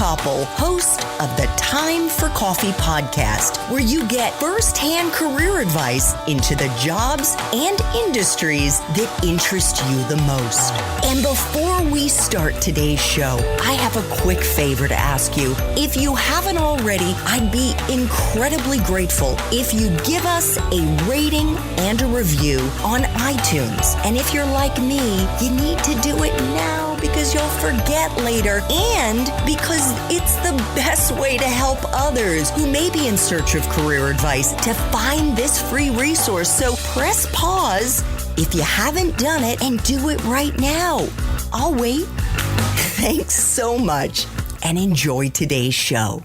Koppel, host of the Time for Coffee podcast, where you get firsthand career advice into the jobs and industries that interest you the most. And before we start today's show, I have a quick favor to ask you. If you haven't already, I'd be incredibly grateful if you give us a rating and a review on iTunes. And if you're like me, you need to do it now because you'll forget later and because it's the best way to help others who may be in search of career advice to find this free resource. So press pause if you haven't done it and do it right now. I'll wait. Thanks so much and enjoy today's show.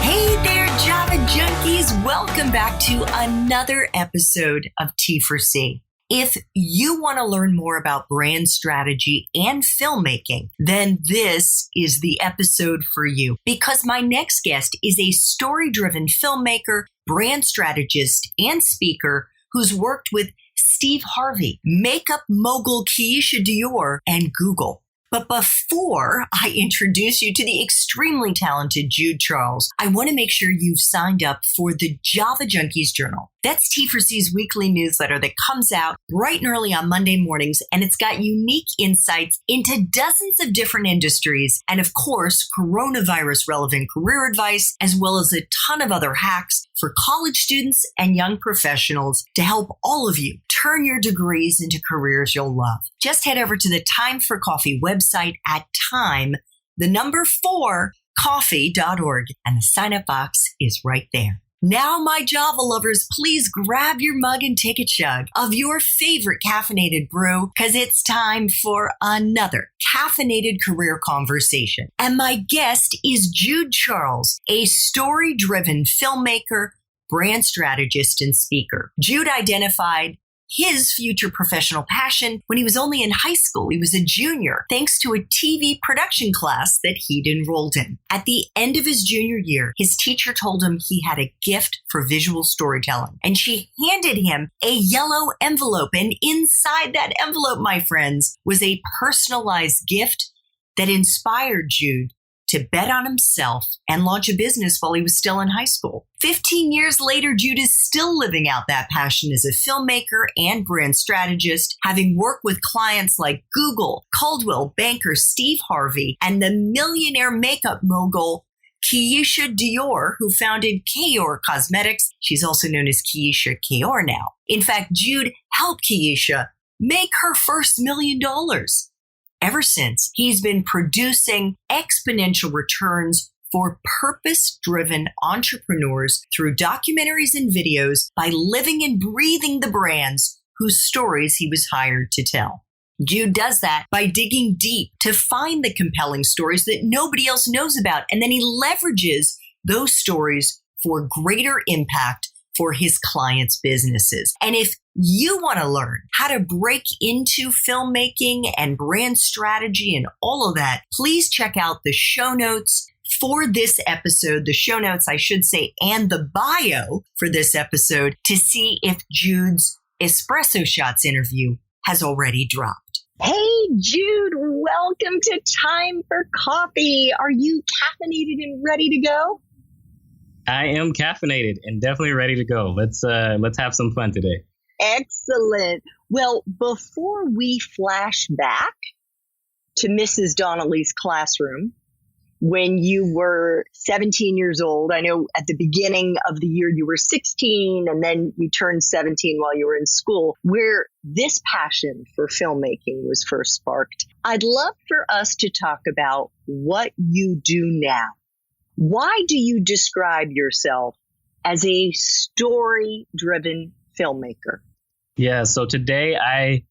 Hey there, Java Junkies. Welcome back to another episode of T4C. If you want to learn more about brand strategy and filmmaking, then this is the episode for you because my next guest is a story-driven filmmaker, brand strategist, and speaker who's worked with Steve Harvey, makeup mogul Keisha Dior, and Google. But before I introduce you to the extremely talented Jude Charles, I want to make sure you've signed up for the Java Junkies Journal. That's T4C's weekly newsletter that comes out bright and early on Monday mornings, and it's got unique insights into dozens of different industries and, of course, coronavirus-relevant career advice, as well as a ton of other hacks for college students and young professionals to help all of you turn your degrees into careers you'll love. Just head over to the Time for Coffee website at time4coffee.org, and the sign-up box is right there. Now, my Java lovers, please grab your mug and take a chug of your favorite caffeinated brew because it's time for another caffeinated career conversation. And my guest is Jude Charles, a story-driven filmmaker, brand strategist, and speaker. Jude identified his future professional passion when he was only in high school. He was a junior, thanks to a TV production class that he'd enrolled in. At the end of his junior year, his teacher told him he had a gift for visual storytelling, and she handed him a yellow envelope. And inside that envelope, my friends, was a personalized gift that inspired Jude to bet on himself and launch a business while he was still in high school. 15 years later, Jude is still living out that passion as a filmmaker and brand strategist, having worked with clients like Google, Coldwell Banker, Steve Harvey, and the millionaire makeup mogul Keisha Dior, who founded Keyor Cosmetics. She's also known as Keisha Keyor now. In fact, Jude helped Keisha make her first $1 million. Ever since, he's been producing exponential returns for purpose-driven entrepreneurs through documentaries and videos by living and breathing the brands whose stories he was hired to tell. Jude does that by digging deep to find the compelling stories that nobody else knows about, and then he leverages those stories for greater impact for his clients' businesses. And if you want to learn how to break into filmmaking and brand strategy and all of that, please check out the show notes for this episode, the show notes, I should say, and the bio for this episode to see if Jude's Espresso Shots interview has already dropped. Hey, Jude, welcome to Time for Coffee. Are you caffeinated and ready to go? I am caffeinated and definitely ready to go. Let's have some fun today. Excellent. Well, before we flash back to Mrs. Donnelly's classroom, when you were 17 years old, I know at the beginning of the year you were 16 and then you turned 17 while you were in school, where this passion for filmmaking was first sparked. I'd love for us to talk about what you do now. Why do you describe yourself as a story-driven filmmaker? Yeah, so today I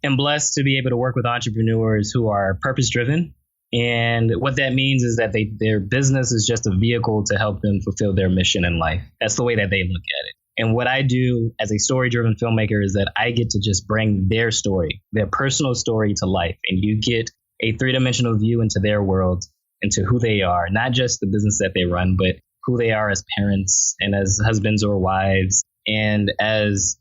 am blessed to be able to work with entrepreneurs who are purpose-driven. And what that means is that their business is just a vehicle to help them fulfill their mission in life. That's the way that they look at it. And what I do as a story-driven filmmaker is that I get to just bring their story, their personal story to life. And you get a three-dimensional view into their world, into who they are, not just the business that they run, but who they are as parents and as husbands or wives and as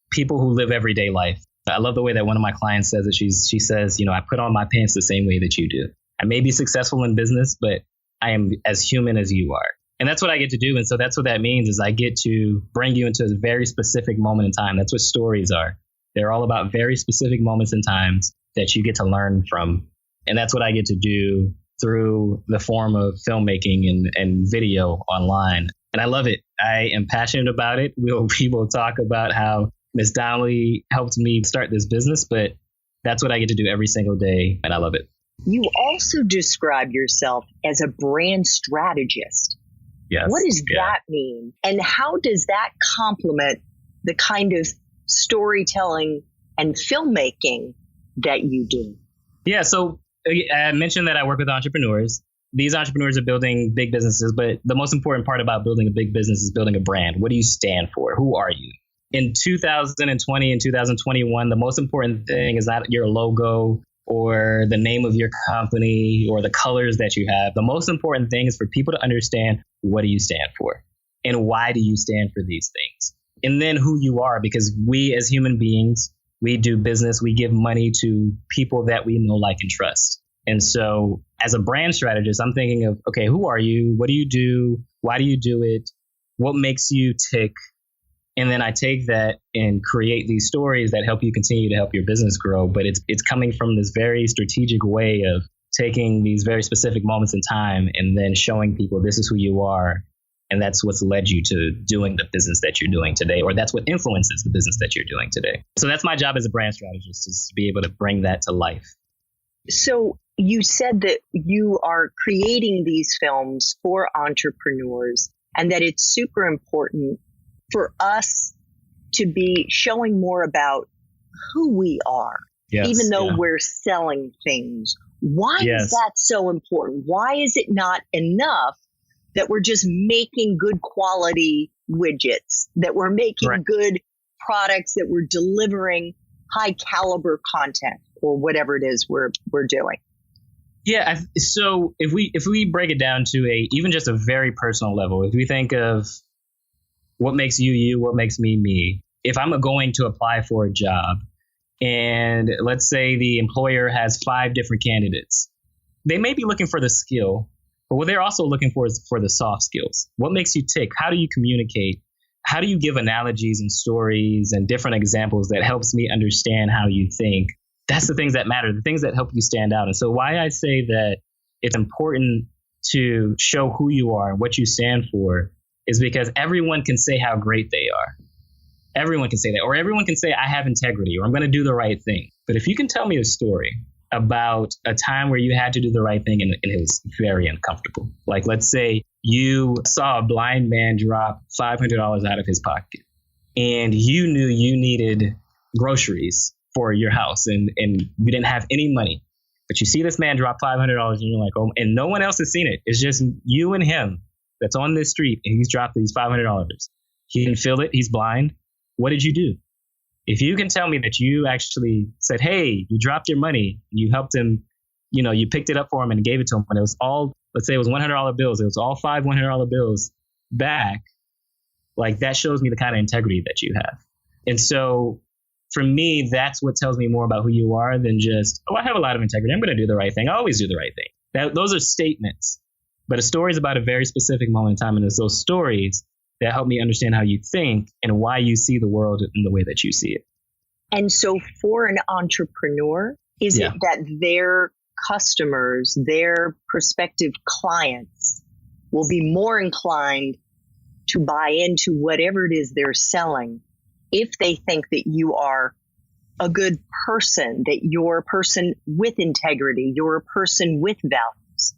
people who live everyday life. I love the way that one of my clients says it. She says, I put on my pants the same way that you do. I may be successful in business, but I am as human as you are. And that's what I get to do. And so that's what that means is I get to bring you into a very specific moment in time. That's what stories are. They're all about very specific moments and times that you get to learn from. And that's what I get to do through the form of filmmaking and video online. And I love it. I am passionate about it. We will talk about how Miss Donnelly helped me start this business, but that's what I get to do every single day. And I love it. You also describe yourself as a brand strategist. Yes. What does that mean? And how does that complement the kind of storytelling and filmmaking that you do? Yeah. So I mentioned that I work with entrepreneurs. These entrepreneurs are building big businesses, but the most important part about building a big business is building a brand. What do you stand for? Who are you? In 2020 and 2021, the most important thing is not your logo or the name of your company or the colors that you have. The most important thing is for people to understand, what do you stand for and why do you stand for these things? And then who you are, because we as human beings, we do business, we give money to people that we know, like, and trust. And so as a brand strategist, I'm thinking of, okay, who are you? What do you do? Why do you do it? What makes you tick? And then I take that and create these stories that help you continue to help your business grow. But it's coming from this very strategic way of taking these very specific moments in time and then showing people this is who you are. And that's what's led you to doing the business that you're doing today, or that's what influences the business that you're doing today. So that's my job as a brand strategist, is to be able to bring that to life. So you said that you are creating these films for entrepreneurs and that it's super important for us to be showing more about who we are, even though we're selling things. Why is that so important? Why is it not enough that we're just making good quality widgets, that we're making good products, that we're delivering high caliber content or whatever it is we're doing? Yeah. So if we break it down to even just a very personal level, if we think of what makes you, you, what makes me, me, if I'm going to apply for a job and let's say the employer has 5 different candidates, they may be looking for the skill, but what they're also looking for is for the soft skills. What makes you tick? How do you communicate? How do you give analogies and stories and different examples that helps me understand how you think? That's the things that matter, the things that help you stand out. And so why I say that it's important to show who you are and what you stand for is because everyone can say how great they are. Everyone can say that, or everyone can say, I have integrity, or I'm going to do the right thing. But if you can tell me a story about a time where you had to do the right thing and it was very uncomfortable. Like, let's say you saw a blind man drop $500 out of his pocket and you knew you needed groceries for your house and you didn't have any money, but you see this man drop $500 and you're like, oh, and no one else has seen it. It's just you and him that's on this street and he's dropped these $500. He didn't feel it. He's blind. What did you do? If you can tell me that you actually said, hey, you dropped your money, you helped him, you picked it up for him and gave it to him, and it was all, let's say it was $100 bills, it was all 5 $100 bills back, like that shows me the kind of integrity that you have. And so for me, that's what tells me more about who you are than just, oh, I have a lot of integrity, I'm going to do the right thing, I always do the right thing. Those are statements, but a story is about a very specific moment in time, and it's those stories that help me understand how you think and why you see the world in the way that you see it. And so for an entrepreneur, is it that their customers, their prospective clients will be more inclined to buy into whatever it is they're selling if they think that you are a good person, that you're a person with integrity, you're a person with values?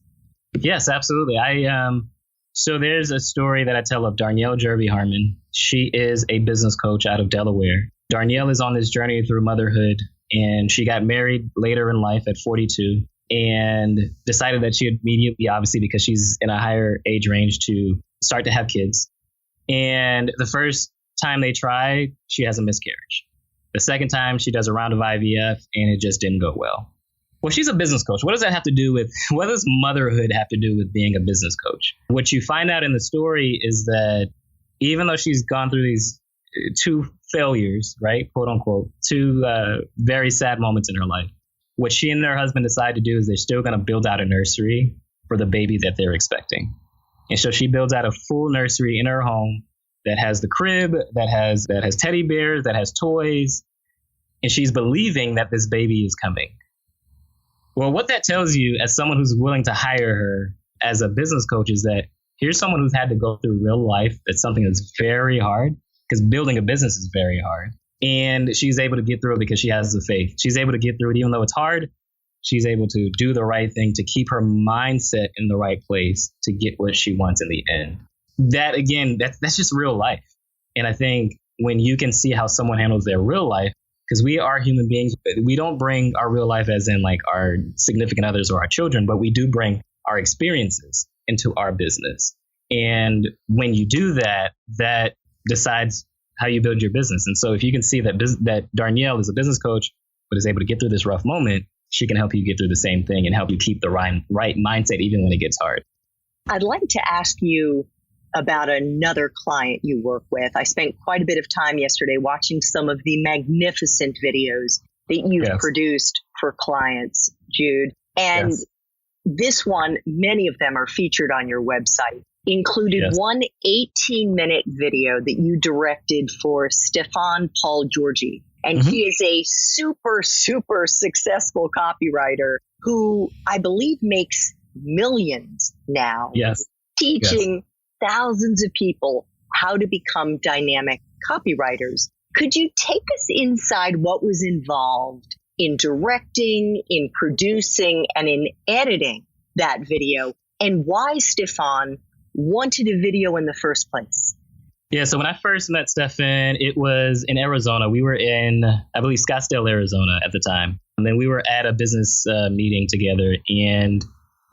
Yes, absolutely. So there's a story that I tell of Darnielle Jerby Harmon. She is a business coach out of Delaware. Darnielle is on this journey through motherhood, and she got married later in life at 42 and decided that she immediately, obviously because she's in a higher age range, to start to have kids. And the first time they try, she has a miscarriage. The second time she does a round of IVF and it just didn't go well. Well, she's a business coach. What does that have to do with, what does motherhood have to do with being a business coach? What you find out in the story is that even though she's gone through these 2 failures, right, quote unquote, 2 very sad moments in her life, what she and her husband decide to do is they're still going to build out a nursery for the baby that they're expecting. And so she builds out a full nursery in her home that has the crib, that has teddy bears, that has toys. And she's believing that this baby is coming. Well, what that tells you as someone who's willing to hire her as a business coach is that here's someone who's had to go through real life. That's something that's very hard, because building a business is very hard. And she's able to get through it because she has the faith. She's able to get through it even though it's hard. She's able to do the right thing, to keep her mindset in the right place, to get what she wants in the end. That, again, that's just real life. And I think when you can see how someone handles their real life, because we are human beings, we don't bring our real life as in like our significant others or our children, but we do bring our experiences into our business. And when you do that, that decides how you build your business. And so if you can see that Darnielle is a business coach, but is able to get through this rough moment, she can help you get through the same thing and help you keep the right mindset even when it gets hard. I'd like to ask you about another client you work with. I spent quite a bit of time yesterday watching some of the magnificent videos that you've produced for clients, Jude. And this one, many of them are featured on your website, included one 18-minute video that you directed for Stefan Paul Georgi. And he is a super, super successful copywriter who I believe makes millions now, teaching thousands of people how to become dynamic copywriters. Could you take us inside what was involved in directing, in producing, and in editing that video, and why Stefan wanted a video in the first place? Yeah, so when I first met Stefan, it was in Arizona. We were in, I believe, Scottsdale, Arizona at the time. And then we were at a business meeting together and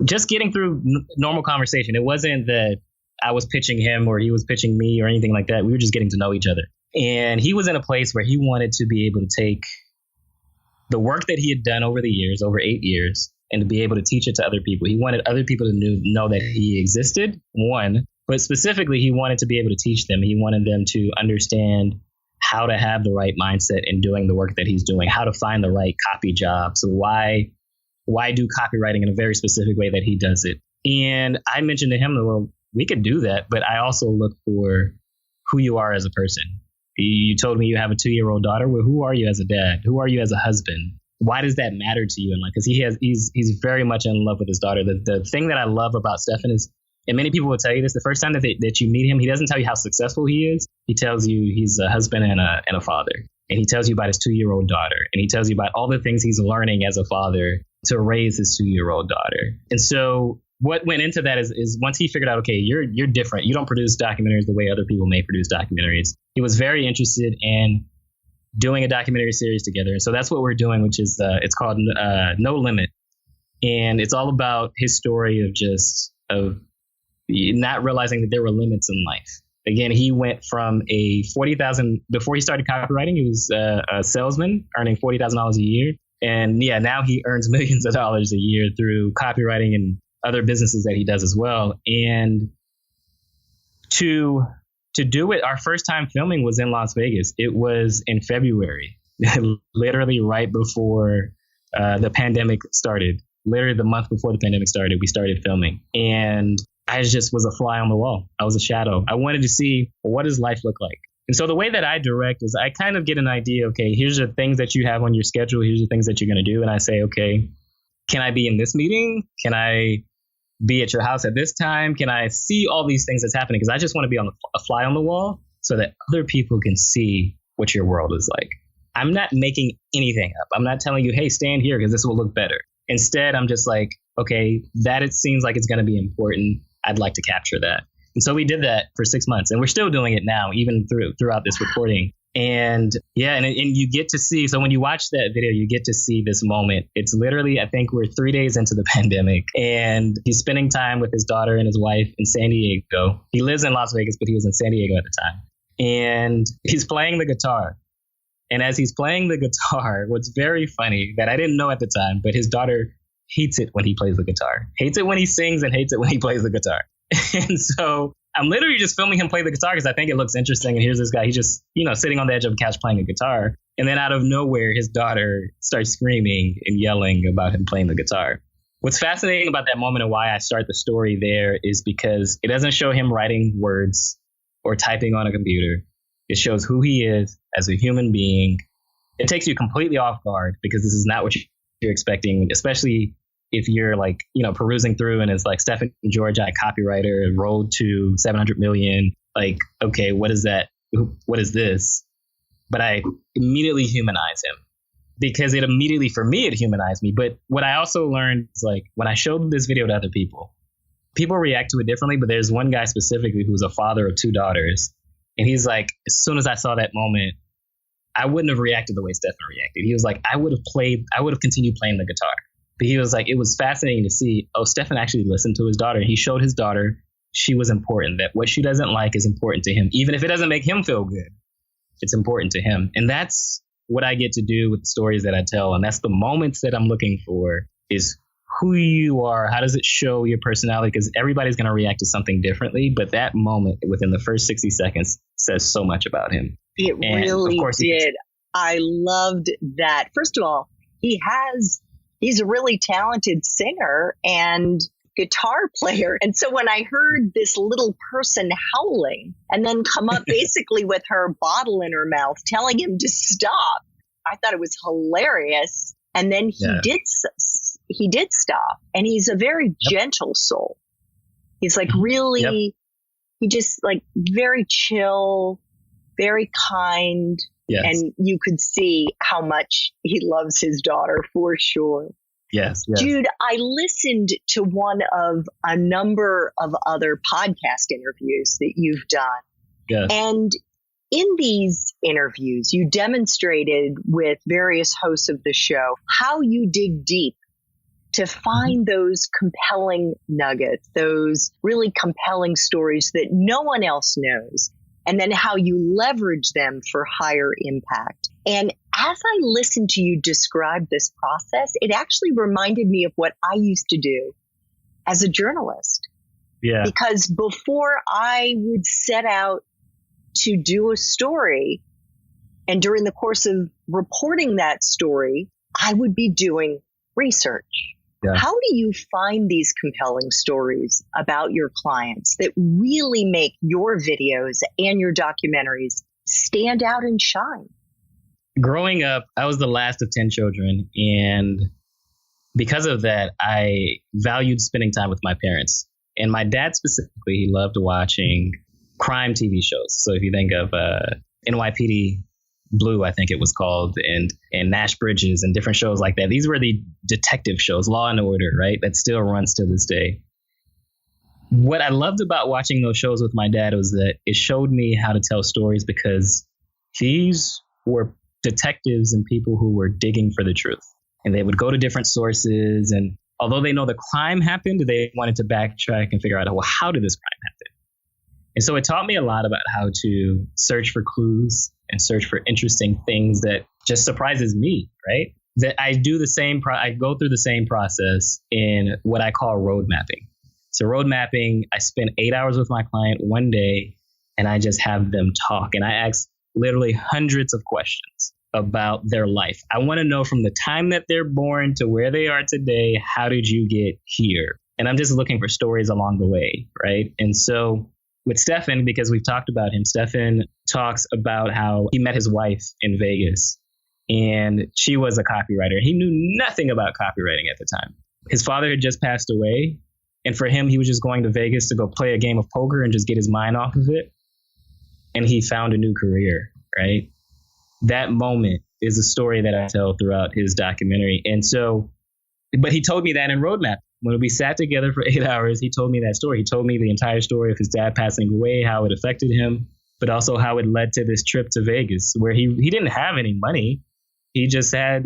just getting through normal conversation. It wasn't that I was pitching him or he was pitching me or anything like that. We were just getting to know each other. And he was in a place where he wanted to be able to take the work that he had done over the years, over 8 years, and to be able to teach it to other people. He wanted other people to know that he existed, one. But specifically, he wanted to be able to teach them. He wanted them to understand how to have the right mindset in doing the work that he's doing, how to find the right copy job. So why do copywriting in a very specific way that he does it? And I mentioned to him, well, we could do that, but I also look for who you are as a person. You told me you have a 2-year-old daughter. Well, who are you as a dad? Who are you as a husband? Why does that matter to you? And like, because he's very much in love with his daughter. The thing that I love about Stefan is, and many people will tell you this, the first time that you meet him, he doesn't tell you how successful he is. He tells you he's a husband and a father. And he tells you about his 2-year-old daughter. And he tells you about all the things he's learning as a father to raise his 2-year-old daughter. And so what went into that is once he figured out, okay, you're different. You don't produce documentaries the way other people may produce documentaries. He was very interested in doing a documentary series together. And so that's what we're doing, which is it's called No Limit. And it's all about his story of not realizing that there were limits in life. Again, he went from a $40,000 before he started copywriting. He was a salesman earning $40,000 a year. And now he earns millions of dollars a year through copywriting and other businesses that he does as well. And to do it, our first time filming was in Las Vegas. It was in February, literally right before the pandemic started. Literally the month before the pandemic started, we started filming. And I just was a fly on the wall. I was a shadow. I wanted to see, what does life look like? And so the way that I direct is I kind of get an idea, okay, here's the things that you have on your schedule. Here's the things that you're going to do. And I say, okay, can I be in this meeting? Can I be at your house at this time? Can I see all these things that's happening? Because I just want to be a fly on the wall so that other people can see what your world is like. I'm not making anything up. I'm not telling you, hey, stand here because this will look better. Instead, I'm just like, okay, that it seems like it's going to be important. I'd like to capture that. And so we did that for 6 months, and we're still doing it now, even throughout this recording. And and you get to see, so when you watch that video, you get to see this moment. It's literally, I think we're 3 days into the pandemic, and he's spending time with his daughter and his wife in San Diego. He lives in Las Vegas, but he was in San Diego at the time. And he's playing the guitar. And as he's playing the guitar, what's very funny that I didn't know at the time, but his daughter hates it when he plays the guitar, hates it when he sings, and hates it when he plays the guitar. And so I'm literally just filming him play the guitar because I think it looks interesting. And here's this guy, he's just, sitting on the edge of a couch playing a guitar. And then out of nowhere, his daughter starts screaming and yelling about him playing the guitar. What's fascinating about that moment and why I start the story there is because it doesn't show him writing words or typing on a computer. It shows who he is as a human being. It takes you completely off guard because this is not what you're expecting, especially if you're like, perusing through and it's like Stephen George, copywriter, road to 700 million. Like, okay, what is that? What is this? But I immediately humanize him. Because it humanized me. But what I also learned is like when I showed this video to other people react to it differently. But there's one guy specifically who's a father of 2 daughters. And he's like, as soon as I saw that moment, I wouldn't have reacted the way Stefan reacted. He was like, I would have continued playing the guitar. But he was like, it was fascinating to see, Stefan actually listened to his daughter. He showed his daughter she was important, that what she doesn't like is important to him. Even if it doesn't make him feel good, it's important to him. And that's what I get to do with the stories that I tell. And that's the moments that I'm looking for is who you are. How does it show your personality? Because everybody's going to react to something differently. But that moment within the first 60 seconds says so much about him. It really did. I loved that. First of all, he's a really talented singer and guitar player. And so when I heard this little person howling and then come up basically with her bottle in her mouth, telling him to stop, I thought it was hilarious. And then he did stop. And he's a very gentle soul. He's like really, he just like very chill, very kind. Yes. And you could see how much he loves his daughter for sure. Yes. Jude, I listened to one of a number of other podcast interviews that you've done. Yes. And in these interviews, you demonstrated with various hosts of the show how you dig deep to find those compelling nuggets, those really compelling stories that no one else knows, and then how you leverage them for higher impact. And as I listened to you describe this process, it actually reminded me of what I used to do as a journalist. Yeah. Because before I would set out to do a story, and during the course of reporting that story, I would be doing research. Yeah. How do you find these compelling stories about your clients that really make your videos and your documentaries stand out and shine? Growing up, I was the last of 10 children. And because of that, I valued spending time with my parents. And my dad specifically, he loved watching crime TV shows. So if you think of NYPD Blue, I think it was called, and Nash Bridges and different shows like that. These were the detective shows, Law and Order, right? That still runs to this day. What I loved about watching those shows with my dad was that it showed me how to tell stories because these were detectives and people who were digging for the truth. And they would go to different sources. And although they know the crime happened, they wanted to backtrack and figure out, well, how did this crime happen? And so it taught me a lot about how to search for clues and search for interesting things that just surprises me, right? That I do the same, I go through the same process in what I call road mapping. So road mapping, I spend 8 hours with my client one day and I just have them talk. And I ask literally hundreds of questions about their life. I want to know from the time that they're born to where they are today, how did you get here? And I'm just looking for stories along the way, right? And so with Stefan, because we've talked about him, Stefan talks about how he met his wife in Vegas and she was a copywriter. He knew nothing about copywriting at the time. His father had just passed away. And for him, he was just going to Vegas to go play a game of poker and just get his mind off of it. And he found a new career, right? That moment is a story that I tell throughout his documentary. And so, but he told me that in Roadmap. When we sat together for 8 hours, he told me that story. He told me the entire story of his dad passing away, how it affected him, but also how it led to this trip to Vegas, where he didn't have any money. He just had,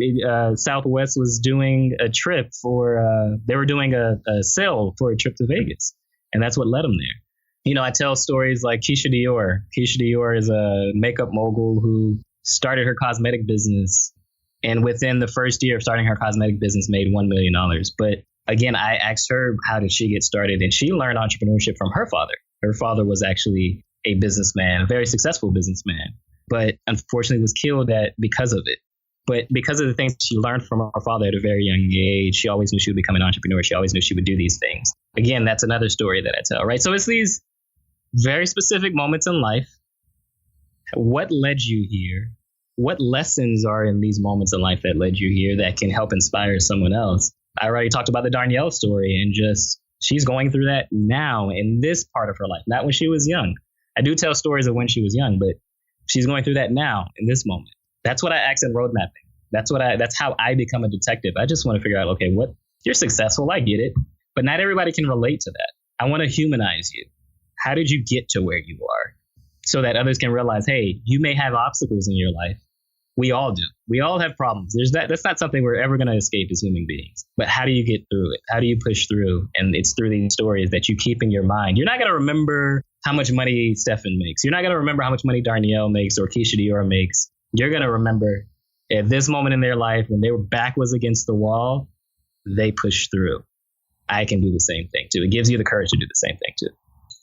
Southwest was doing a trip they were doing a sale for a trip to Vegas. And that's what led him there. You know, I tell stories like Keisha Dior. Keisha Dior is a makeup mogul who started her cosmetic business. And within the first year of starting her cosmetic business, made $1 million. But again, I asked her, how did she get started? And she learned entrepreneurship from her father. Her father was actually a businessman, a very successful businessman, but unfortunately was killed because of it. But because of the things she learned from her father at a very young age, she always knew she would become an entrepreneur. She always knew she would do these things. Again, that's another story that I tell, right? So it's these very specific moments in life. What led you here? What lessons are in these moments in life that led you here that can help inspire someone else? I already talked about the Darnell story, and just she's going through that now in this part of her life, not when she was young. I do tell stories of when she was young, but she's going through that now in this moment. That's what I ask in road mapping. That's how I become a detective. I just want to figure out, okay, what you're successful. I get it, but not everybody can relate to that. I want to humanize you. How did you get to where you are so that others can realize, hey, you may have obstacles in your life. We all do. We all have problems. That's not something we're ever going to escape as human beings. But how do you get through it? How do you push through? And it's through these stories that you keep in your mind. You're not going to remember how much money Stefan makes. You're not going to remember how much money Darnell makes or Keisha Dior makes. You're going to remember at this moment in their life, when their back was against the wall, they pushed through. I can do the same thing too. It gives you the courage to do the same thing too.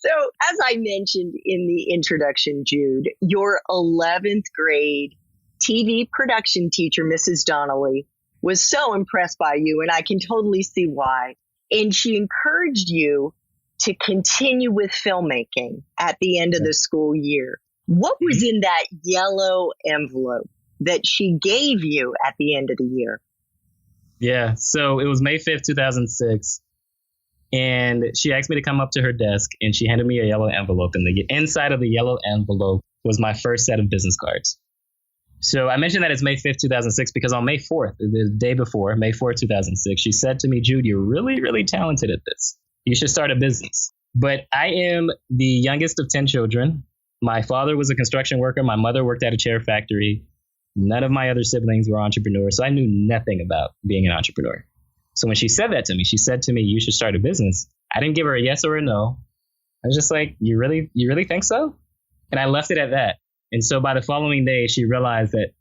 So as I mentioned in the introduction, Jude, your 11th grade TV production teacher, Mrs. Donnelly, was so impressed by you, and I can totally see why. And she encouraged you to continue with filmmaking at the end of the school year. What was in that yellow envelope that she gave you at the end of the year? Yeah, so it was May 5th, 2006. And she asked me to come up to her desk, and she handed me a yellow envelope. And the inside of the yellow envelope was my first set of business cards. So I mentioned that it's May 5th, 2006, because on May 4th, the day before, May 4th, 2006, she said to me, Jude, you're really, really talented at this. You should start a business. But I am the youngest of 10 children. My father was a construction worker. My mother worked at a chair factory. None of my other siblings were entrepreneurs. So I knew nothing about being an entrepreneur. So when she said that to me, she said to me, you should start a business. I didn't give her a yes or a no. I was just like, you really think so? And I left it at that. And so by the following day, she realized that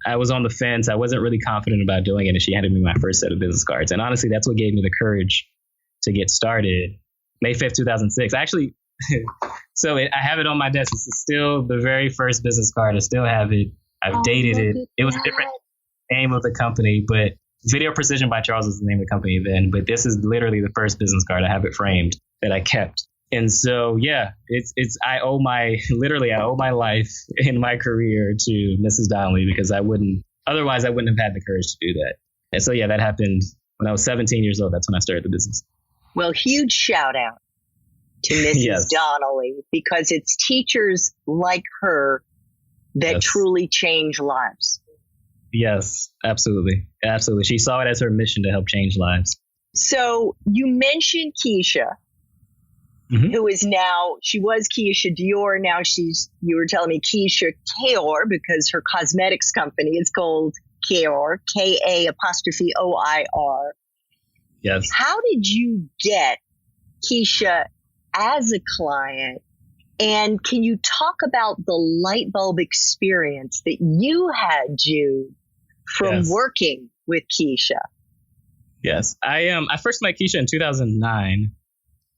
I was on the fence. I wasn't really confident about doing it. And she handed me my first set of business cards. And honestly, that's what gave me the courage to get started. May 5th, 2006. Actually, I have it on my desk. This is still the very first business card. I still have it. I've dated it. It was a different name of the company, but Video Precision by Charles was the name of the company then. But this is literally the first business card. I have it framed that I kept. And so, yeah, I owe my life and my career to Mrs. Donnelly, because otherwise I wouldn't have had the courage to do that. And so, yeah, that happened when I was 17 years old. That's when I started the business. Well, huge shout out to Mrs. Yes. Donnelly, because it's teachers like her that truly change lives. Yes, absolutely. Absolutely. She saw it as her mission to help change lives. So you mentioned Keisha, who is now, she was Keisha Dior. Now you were telling me Keisha Kaor, because her cosmetics company is called Kaor, K-A_OIR. Yes. How did you get Keisha as a client? And can you talk about the light bulb experience that you had, Jude, from working with Keisha? Yes. I first met Keisha in 2009.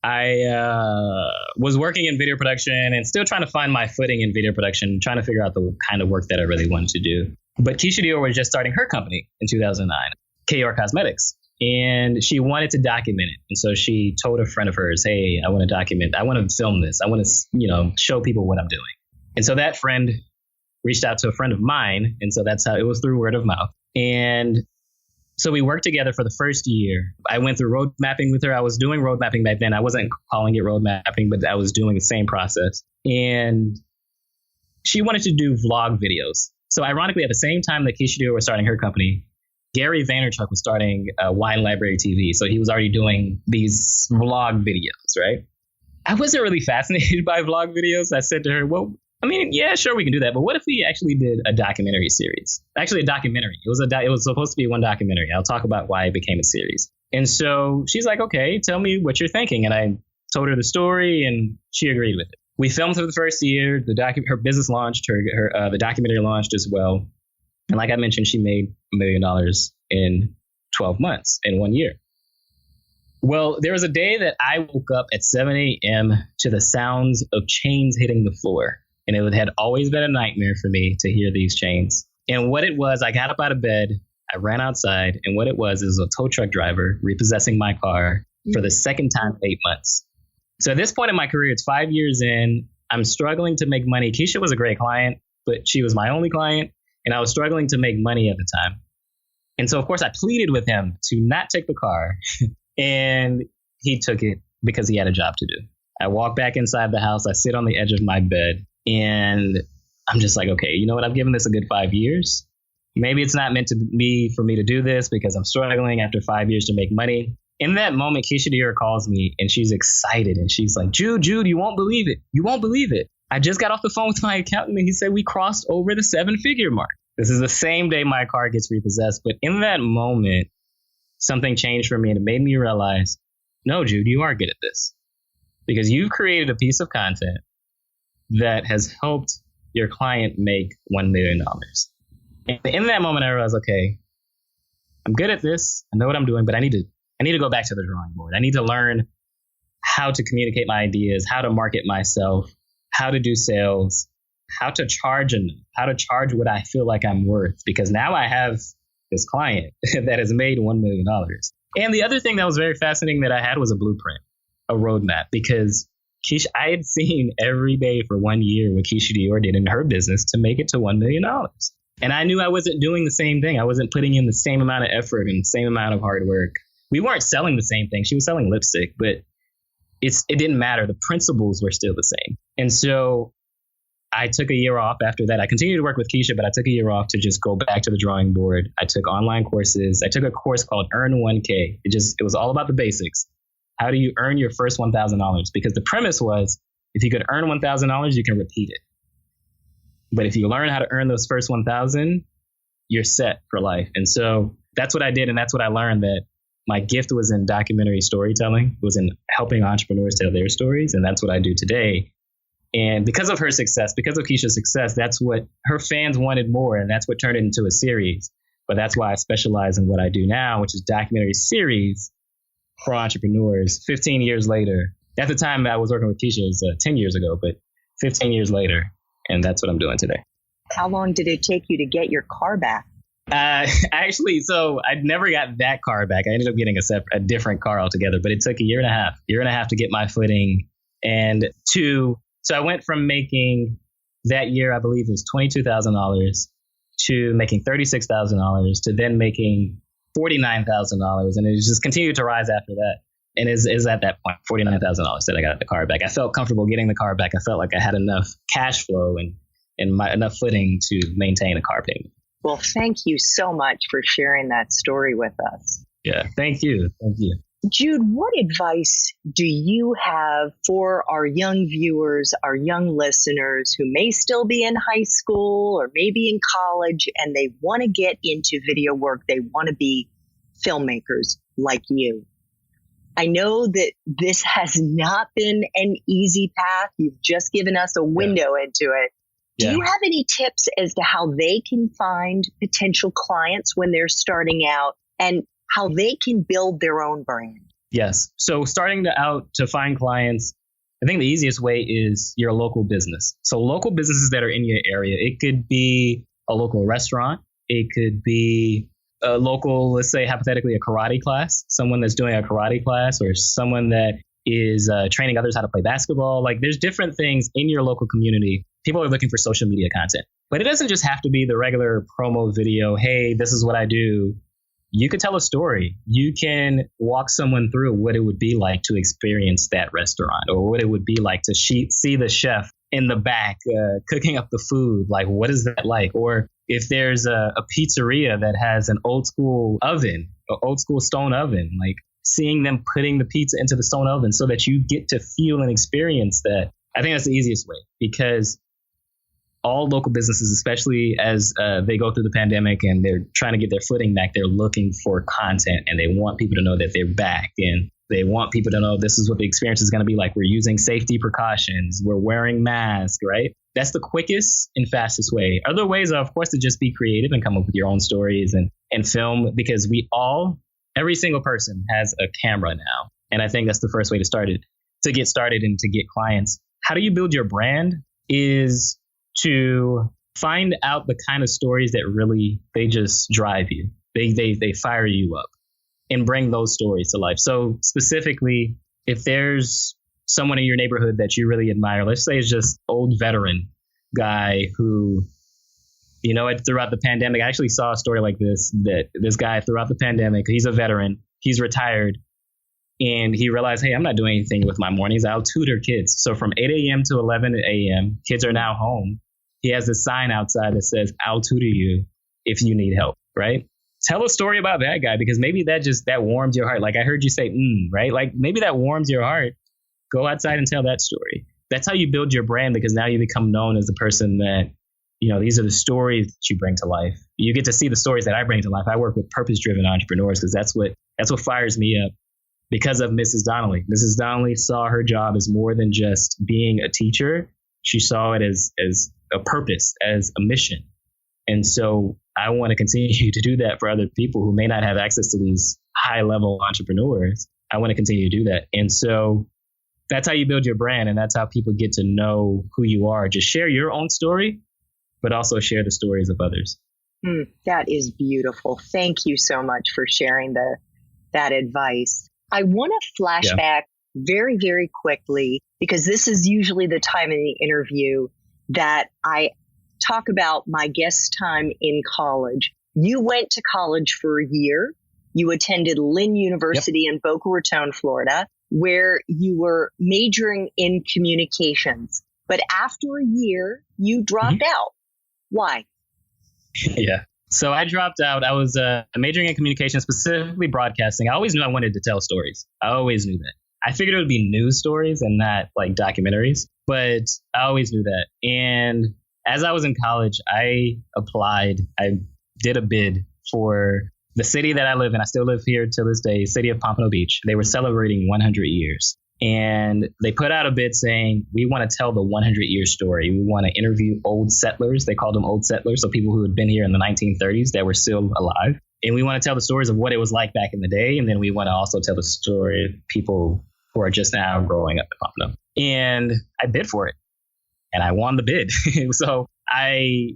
I was working in video production and still trying to find my footing in video production, trying to figure out the kind of work that I really wanted to do. But Keisha Dior was just starting her company in 2009, KR Cosmetics. And she wanted to document it. And so she told a friend of hers, hey, I want to film this. I want to, show people what I'm doing. And so that friend reached out to a friend of mine. And so that's how it was, through word of mouth. And so we worked together for the first year. I went through road mapping with her. I was doing road mapping back then. I wasn't calling it road mapping, but I was doing the same process. And she wanted to do vlog videos. So ironically, at the same time that Keisha Dior was starting her company, Gary Vaynerchuk was starting Wine Library TV. So he was already doing these vlog videos, right? I wasn't really fascinated by vlog videos. I said to her, well, I mean, yeah, sure, we can do that. But what if we actually did a documentary series? Actually, a documentary. It was supposed to be one documentary. I'll talk about why it became a series. And so she's like, okay, tell me what you're thinking. And I told her the story, and she agreed with it. We filmed for the first year. Her business launched. The documentary launched as well. And like I mentioned, she made $1 million in 12 months, in 1 year. Well, there was a day that I woke up at 7 a.m. to the sounds of chains hitting the floor. And it had always been a nightmare for me to hear these chains. And what it was, I got up out of bed, I ran outside, and what it was is a tow truck driver repossessing my car for the second time in 8 months. So at this point in my career, it's 5 years in, I'm struggling to make money. Keisha was a great client, but she was my only client, and I was struggling to make money at the time. And so, of course, I pleaded with him to not take the car, and he took it because he had a job to do. I walk back inside the house, I sit on the edge of my bed, and I'm just like, okay, you know what? I've given this a good 5 years. Maybe it's not meant to be for me to do this because I'm struggling after 5 years to make money. In that moment, Keisha Dior calls me and she's excited and she's like, Jude, you won't believe it. You won't believe it. I just got off the phone with my accountant and he said we crossed over the 7-figure mark. This is the same day my car gets repossessed. But in that moment, something changed for me and it made me realize, no, Jude, you are good at this because you've created a piece of content that has helped your client make $1 million. And in that moment, I realized, okay, I'm good at this. I know what I'm doing, but I need to go back to the drawing board. I need to learn how to communicate my ideas, how to market myself, how to do sales, how to charge what I feel like I'm worth. Because now I have this client that has made $1 million. And the other thing that was very fascinating that I had was a blueprint, a roadmap, because I had seen every day for 1 year what Keisha Dior did in her business to make it to $1 million. And I knew I wasn't doing the same thing. I wasn't putting in the same amount of effort and the same amount of hard work. We weren't selling the same thing. She was selling lipstick, but it didn't matter. The principles were still the same. And so I took a year off after that. I continued to work with Keisha, but I took a year off to just go back to the drawing board. I took online courses. I took a course called Earn 1K. It was all about the basics. How do you earn your first $1,000? Because the premise was if you could earn $1,000, you can repeat it. But if you learn how to earn those first 1,000, you're set for life. And so that's what I did. And that's what I learned, that my gift was in documentary storytelling, was in helping entrepreneurs tell their stories. And that's what I do today. And because of her success, because of Keisha's success, that's what her fans wanted more. And that's what turned it into a series. But that's why I specialize in what I do now, which is documentary series for entrepreneurs 15 years later. At the time I was working with Keisha, it was 10 years ago, but 15 years later. And that's what I'm doing today. How long did it take you to get your car back? So I never got that car back. I ended up getting a different car altogether, but it took a year and a half to get my footing. So I went from making that year, I believe it was $22,000 to making $36,000 to then making $49,000. And it just continued to rise after that. And is at that point, $49,000 that I got the car back. I felt comfortable getting the car back. I felt like I had enough cash flow and enough footing to maintain a car payment. Well, thank you so much for sharing that story with us. Yeah, thank you. Thank you. Jude, what advice do you have for our young viewers, our young listeners who may still be in high school or maybe in college and they want to get into video work? They want to be filmmakers like you. I know that this has not been an easy path. You've just given us a window into it. Do you have any tips as to how they can find potential clients when they're starting out and how they can build their own brand? Yes. So starting out to find clients, I think the easiest way is your local business. So local businesses that are in your area, it could be a local restaurant. It could be a local, let's say hypothetically, a karate class, someone that's doing a karate class or someone that is training others how to play basketball. Like there's different things in your local community. People are looking for social media content, but it doesn't just have to be the regular promo video. Hey, this is what I do. You could tell a story. You can walk someone through what it would be like to experience that restaurant or what it would be like to see the chef in the back cooking up the food. Like, what is that like? Or if there's a pizzeria that has an old school oven, an old school stone oven, like seeing them putting the pizza into the stone oven so that you get to feel and experience that. I think that's the easiest way, because all local businesses, especially as they go through the pandemic and they're trying to get their footing back, they're looking for content and they want people to know that they're back, and they want people to know this is what the experience is going to be like. We're using safety precautions. We're wearing masks, right? That's the quickest and fastest way. Other ways are, of course, to just be creative and come up with your own stories and film, because every single person has a camera now. And I think that's the first way to get started and to get clients. How do you build your brand is to find out the kind of stories that really, they just drive you. They fire you up and bring those stories to life. So specifically, if there's someone in your neighborhood that you really admire, let's say it's just old veteran guy who, throughout the pandemic, I actually saw a story like this, that this guy throughout the pandemic, he's a veteran, he's retired, and he realized, hey, I'm not doing anything with my mornings. I'll tutor kids. So from 8 a.m. to 11 a.m., kids are now home. He has a sign outside that says, I'll tutor you if you need help, right? Tell a story about that guy, because maybe that warms your heart. Like I heard you say, right? Like maybe that warms your heart. Go outside and tell that story. That's how you build your brand, because now you become known as the person that, these are the stories that you bring to life. You get to see the stories that I bring to life. I work with purpose-driven entrepreneurs because that's what fires me up because of Mrs. Donnelly. Mrs. Donnelly saw her job as more than just being a teacher. She saw it as a purpose, as a mission. And so I want to continue to do that for other people who may not have access to these high-level entrepreneurs. I want to continue to do that. And so that's how you build your brand, and that's how people get to know who you are. Just share your own story, but also share the stories of others. That is beautiful. Thank you so much for sharing that advice. I want to flashback very, very quickly, because this is usually the time in the interview that I talk about my guest time in college. You went to college for a year. You attended Lynn University in Boca Raton, Florida, where you were majoring in communications. But after a year, you dropped out. Why? Yeah. So I dropped out. I was majoring in communication, specifically broadcasting. I always knew I wanted to tell stories. I always knew that. I figured it would be news stories and not like documentaries, but I always knew that. And as I was in college, I applied. I did a bid for the city that I live in. I still live here to this day, city of Pompano Beach. They were celebrating 100 years. And they put out a bid saying, we want to tell the 100-year story. We want to interview old settlers. They called them old settlers. So people who had been here in the 1930s that were still alive. And we want to tell the stories of what it was like back in the day. And then we want to also tell the story of people who are just now growing up in Pompano. And I bid for it. And I won the bid. So I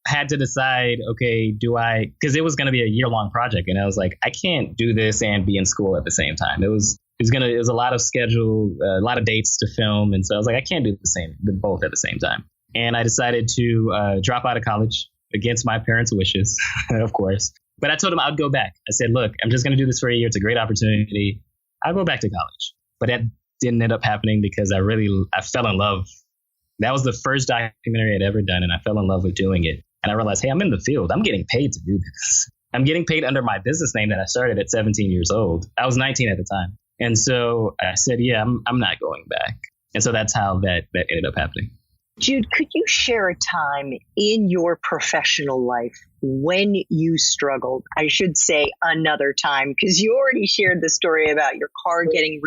had to decide, okay, because it was going to be a year-long project. And I was like, I can't do this and be in school at the same time. It was a lot of schedule, a lot of dates to film. And so I was like, I can't do both at the same time. And I decided to drop out of college against my parents' wishes, of course. But I told them I'd go back. I said, look, I'm just going to do this for a year. It's a great opportunity. I'll go back to college. But that didn't end up happening because I fell in love. That was the first documentary I'd ever done. And I fell in love with doing it. And I realized, hey, I'm in the field. I'm getting paid to do this. I'm getting paid under my business name that I started at 17 years old. I was 19 at the time. And so I said, yeah, I'm not going back. And so that's how that ended up happening. Jude, could you share a time in your professional life when you struggled? I should say another time, because you already shared the story about your car getting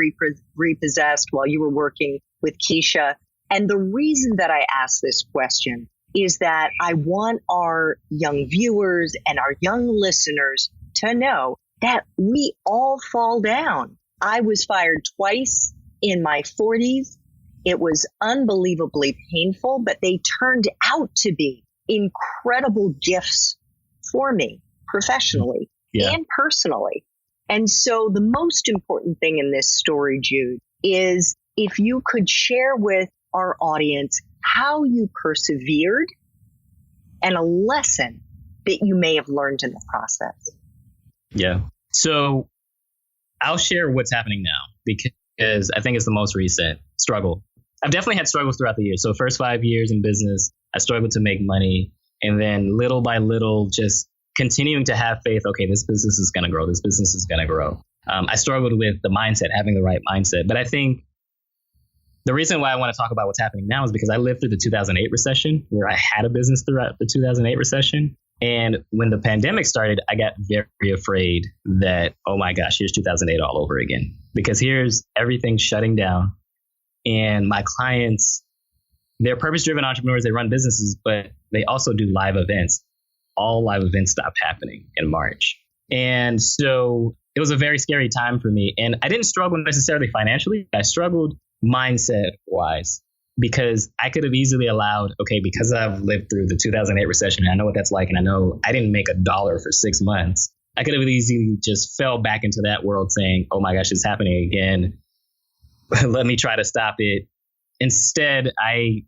repossessed while you were working with Keisha. And the reason that I asked this question is that I want our young viewers and our young listeners to know that we all fall down. I was fired twice in my 40s. It was unbelievably painful, but they turned out to be incredible gifts for me professionally and personally. And so the most important thing in this story, Jude, is if you could share with our audience how you persevered and a lesson that you may have learned in the process. Yeah. So I'll share what's happening now because I think it's the most recent struggle. I've definitely had struggles throughout the years. So first 5 years in business, I struggled to make money. And then little by little, just continuing to have faith. Okay, this business is going to grow. This business is going to grow. I struggled with the mindset, having the right mindset. But I think the reason why I want to talk about what's happening now is because I lived through the 2008 recession, where I had a business throughout the 2008 recession. And when the pandemic started, I got very afraid that, oh my gosh, here's 2008 all over again. Because here's everything shutting down. And my clients, they're purpose-driven entrepreneurs. They run businesses, but they also do live events. All live events stopped happening in March. And so it was a very scary time for me. And I didn't struggle necessarily financially. I struggled mindset-wise. because I could have easily allowed, okay, because I've lived through the 2008 recession, and I know what that's like, and I know I didn't make $1 for 6 months. I could have easily just fell back into that world saying, oh my gosh, it's happening again. Let me try to stop it. Instead, I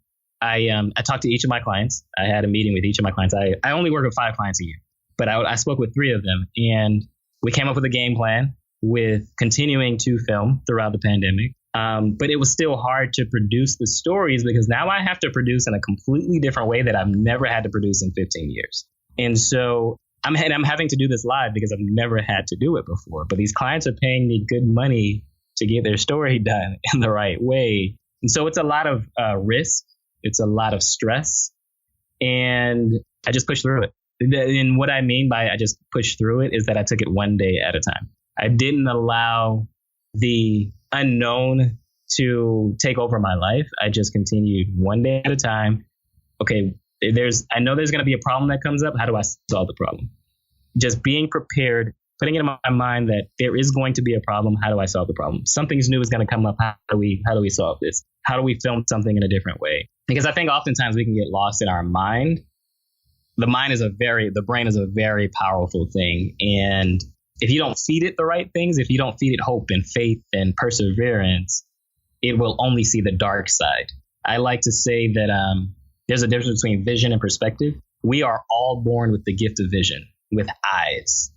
talked to each of my clients. I had a meeting with each of my clients. I only work with 5 clients a year, but I spoke with 3 of them, and we came up with a game plan with continuing to film throughout the pandemic. But it was still hard to produce the stories because now I have to produce in a completely different way that I've never had to produce in 15 years. And so I'm having to do this live because I've never had to do it before. But these clients are paying me good money to get their story done in the right way. And so it's a lot of risk. It's a lot of stress. And I just pushed through it. And what I mean by I just pushed through it is that I took it one day at a time. I didn't allow the unknown to take over my life. I just continued one day at a time. Okay, I know there's going to be a problem that comes up. How do I solve the problem? Just being prepared, putting it in my mind that there is going to be a problem. How do I solve the problem? Something's new is going to come up. How do we solve this? How do we film something in a different way? Because I think oftentimes we can get lost in our mind. The brain is a very powerful thing. And if you don't feed it the right things, if you don't feed it hope and faith and perseverance, it will only see the dark side. I like to say that there's a difference between vision and perspective. We are all born with the gift of vision, with eyes.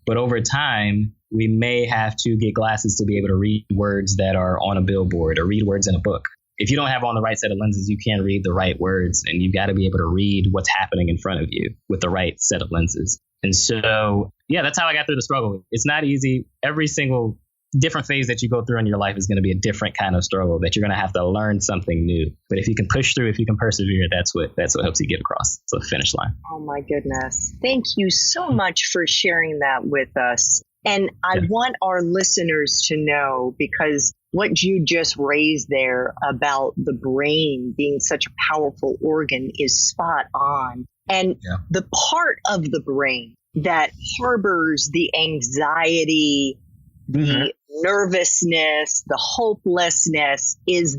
But over time, we may have to get glasses to be able to read words that are on a billboard or read words in a book. If you don't have on the right set of lenses, you can't read the right words, and you've got to be able to read what's happening in front of you with the right set of lenses. And so, yeah, that's how I got through the struggle. It's not easy. Every single different phase that you go through in your life is going to be a different kind of struggle that you're going to have to learn something new. But if you can push through, if you can persevere, that's what helps you get across the finish line. Oh, my goodness. Thank you so much for sharing that with us. And I want our listeners to know, because what Jude just raised there about the brain being such a powerful organ is spot on. And the part of the brain that harbors the anxiety, the nervousness, the hopelessness is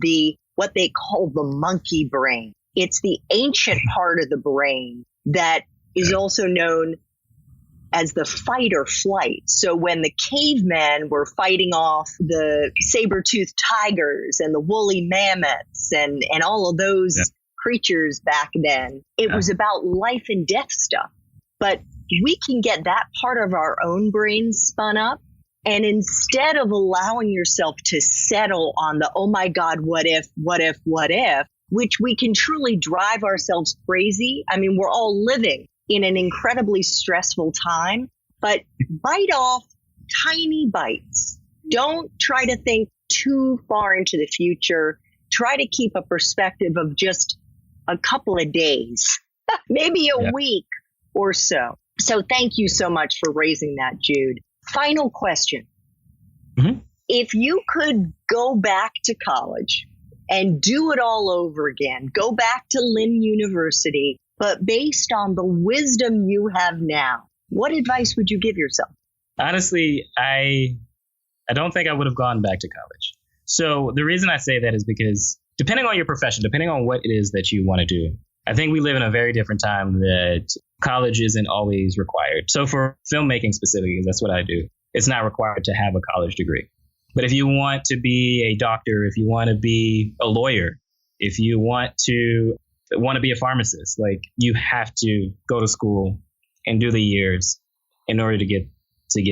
what they call the monkey brain. It's the ancient part of the brain that is also known as the fight or flight. So when the cavemen were fighting off the saber-toothed tigers and the woolly mammoths and all of those creatures back then, it was about life and death stuff. But we can get that part of our own brain spun up. And instead of allowing yourself to settle on the, oh my God, what if, which we can truly drive ourselves crazy. I mean, we're all living in an incredibly stressful time, but bite off tiny bites. Don't try to think too far into the future. Try to keep a perspective of just a couple of days, maybe a week or so. So thank you so much for raising that, Jude. Final question. If you could go back to college and do it all over again, go back to Lynn University, but based on the wisdom you have now, what advice would you give yourself? Honestly, I don't think I would have gone back to college. So the reason I say that is because depending on your profession, depending on what it is that you want to do, I think we live in a very different time that college isn't always required. So for filmmaking specifically, because that's what I do, it's not required to have a college degree. But if you want to be a doctor, if you want to be a lawyer, if you want to be a pharmacist, like you have to go to school and do the years in order to get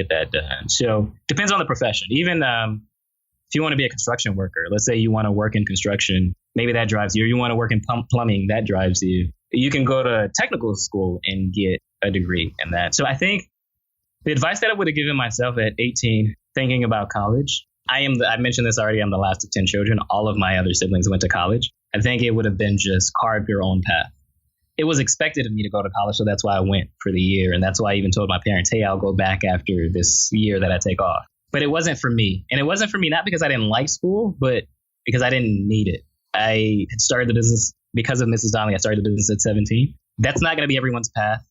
that done. So depends on the profession. Even if you want to be a construction worker, let's say you want to work in construction, maybe that drives you. Or you want to work in plumbing, that drives you. You can go to technical school and get a degree in that. So I think the advice that I would have given myself at 18, thinking about college, I mentioned this already, I'm the last of 10 children. All of my other siblings went to college. I think it would have been just carve your own path. It was expected of me to go to college, so that's why I went for the year. And that's why I even told my parents, hey, I'll go back after this year that I take off. But it wasn't for me. And it wasn't for me not because I didn't like school, but because I didn't need it. I had started the business because of Mrs. Donnelly. I started the business at 17. That's not going to be everyone's path.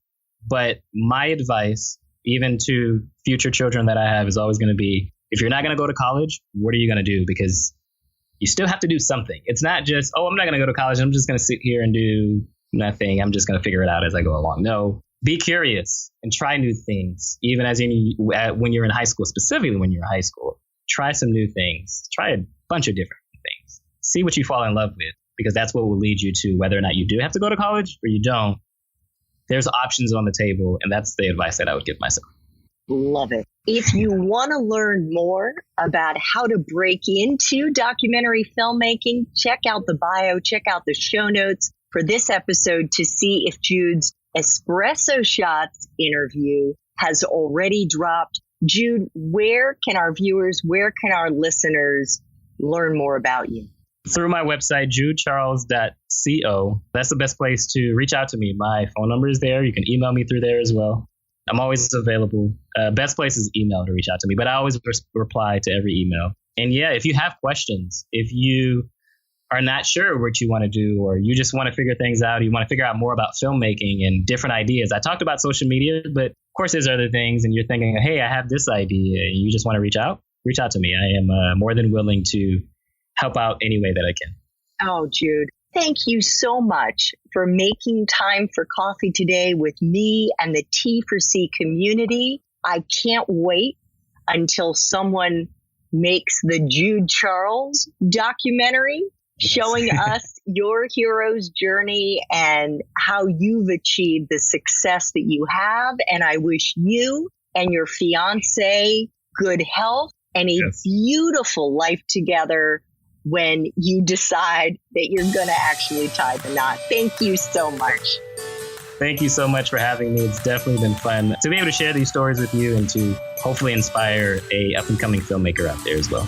But my advice, even to future children that I have, is always going to be, if you're not going to go to college, what are you going to do? Because You still have to do something. It's not just, oh, I'm not going to go to college. I'm just going to sit here and do nothing. I'm just going to figure it out as I go along. No, be curious and try new things. Even when you're in high school, specifically when you're in high school, try some new things. Try a bunch of different things. See what you fall in love with, because that's what will lead you to whether or not you do have to go to college or you don't. There's options on the table, and that's the advice that I would give myself. Love it. If you want to learn more about how to break into documentary filmmaking, check out the bio, check out the show notes for this episode to see if Jude's Espresso Shots interview has already dropped. Jude, where can our viewers, where can our listeners learn more about you? Through my website, judecharles.co. That's the best place to reach out to me. My phone number is there. You can email me through there as well. I'm always available. Best place is email to reach out to me, but I always reply to every email. And yeah, if you have questions, if you are not sure what you want to do, or you just want to figure things out, you want to figure out more about filmmaking and different ideas. I talked about social media, but of course there's other things, and you're thinking, hey, I have this idea, and you just want to reach out to me. I am more than willing to help out any way that I can. Oh, Jude, thank you so much for making time for coffee today with me and the T4C community. I can't wait until someone makes the Jude Charles documentary showing us your hero's journey and how you've achieved the success that you have. And I wish you and your fiance good health and a beautiful life together when you decide that you're going to actually tie the knot. Thank you so much. Thank you so much for having me. It's definitely been fun to be able to share these stories with you and to hopefully inspire a up-and-coming filmmaker out there as well.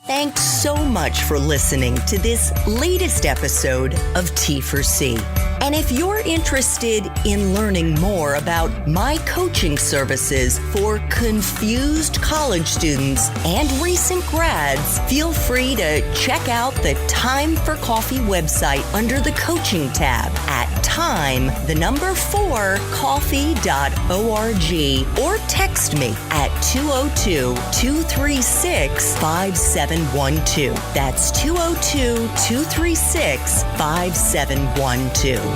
Thanks so much for listening to this latest episode of T4C. And if you're interested in learning more about my coaching services for confused college students and recent grads, feel free to check out the Time for Coffee website under the coaching tab at time4coffee.org or text me at 202-236-5712. That's 202-236-5712.